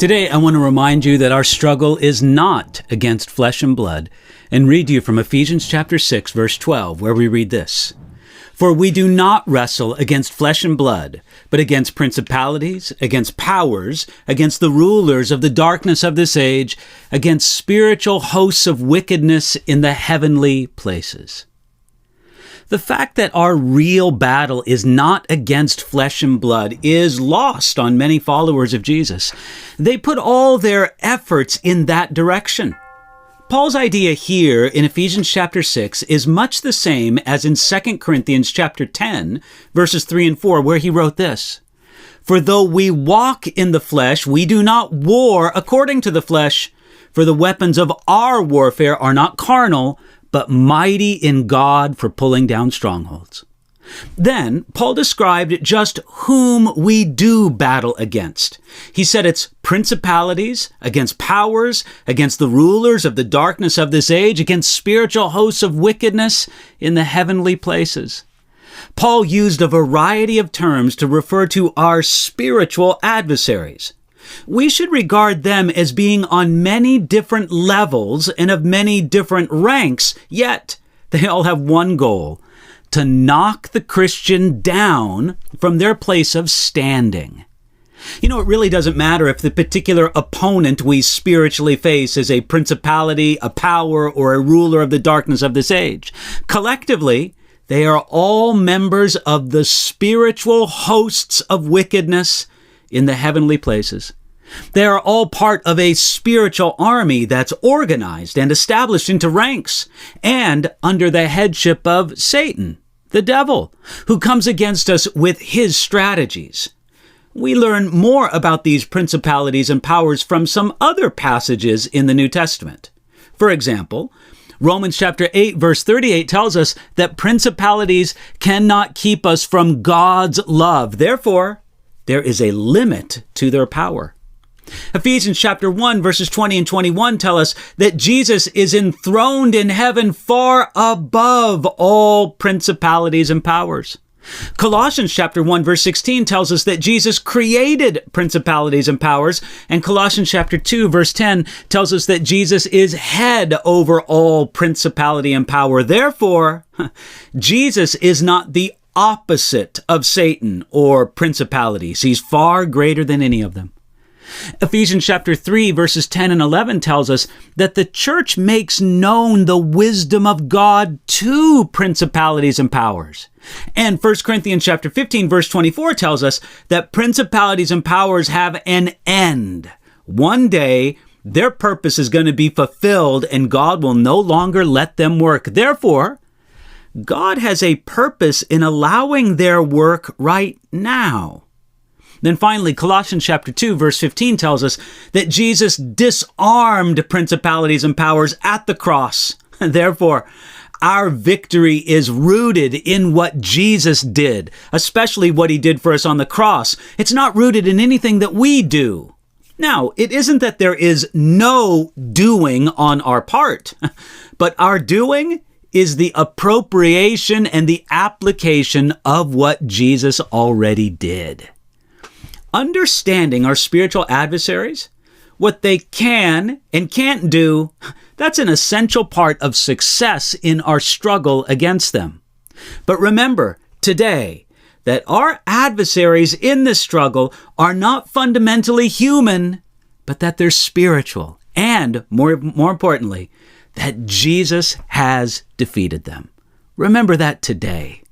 Today, I want to remind you that our struggle is not against flesh and blood, and read to you from Ephesians chapter 6, verse 12, where we read this. For we do not wrestle against flesh and blood, but against principalities, against powers, against the rulers of the darkness of this age, against spiritual hosts of wickedness in the heavenly places. The fact that our real battle is not against flesh and blood is lost on many followers of Jesus. They put all their efforts in that direction. Paul's idea here in Ephesians chapter 6 is much the same as in 2 Corinthians chapter 10, verses 3 and 4, where he wrote this. For though we walk in the flesh, we do not war according to the flesh. For the weapons of our warfare are not carnal, but mighty in God for pulling down strongholds. Then, Paul described just whom we do battle against. He said it's principalities, against powers, against the rulers of the darkness of this age, against spiritual hosts of wickedness in the heavenly places. Paul used a variety of terms to refer to our spiritual adversaries. We should regard them as being on many different levels and of many different ranks, yet they all have one goal: to knock the Christian down from their place of standing. You know, it really doesn't matter if the particular opponent we spiritually face is a principality, a power, or a ruler of the darkness of this age. Collectively, they are all members of the spiritual hosts of wickedness in the heavenly places. They are all part of a spiritual army that's organized and established into ranks and under the headship of Satan, the devil, who comes against us with his strategies. We learn more about these principalities and powers from some other passages in the New Testament. For example, Romans chapter 8, verse 38 tells us that principalities cannot keep us from God's love. Therefore, there is a limit to their power. Ephesians chapter 1, verses 20 and 21 tell us that Jesus is enthroned in heaven far above all principalities and powers. Colossians chapter 1, verse 16 tells us that Jesus created principalities and powers, and Colossians chapter 2, verse 10 tells us that Jesus is head over all principality and power. Therefore, Jesus is not the opposite of Satan or principalities. He's far greater than any of them. Ephesians chapter 3, verses 10 and 11 tells us that the church makes known the wisdom of God to principalities and powers. And 1 Corinthians chapter 15, verse 24 tells us that principalities and powers have an end. One day, their purpose is going to be fulfilled and God will no longer let them work. Therefore, God has a purpose in allowing their work right now. Then finally, Colossians chapter 2, verse 15 tells us that Jesus disarmed principalities and powers at the cross. Therefore, our victory is rooted in what Jesus did, especially what he did for us on the cross. It's not rooted in anything that we do. Now, it isn't that there is no doing on our part, but our doing is the appropriation and the application of what Jesus already did. Understanding our spiritual adversaries, what they can and can't do, that's an essential part of success in our struggle against them. But remember today that our adversaries in this struggle are not fundamentally human, but that they're spiritual, and more importantly, that Jesus has defeated them. Remember that today.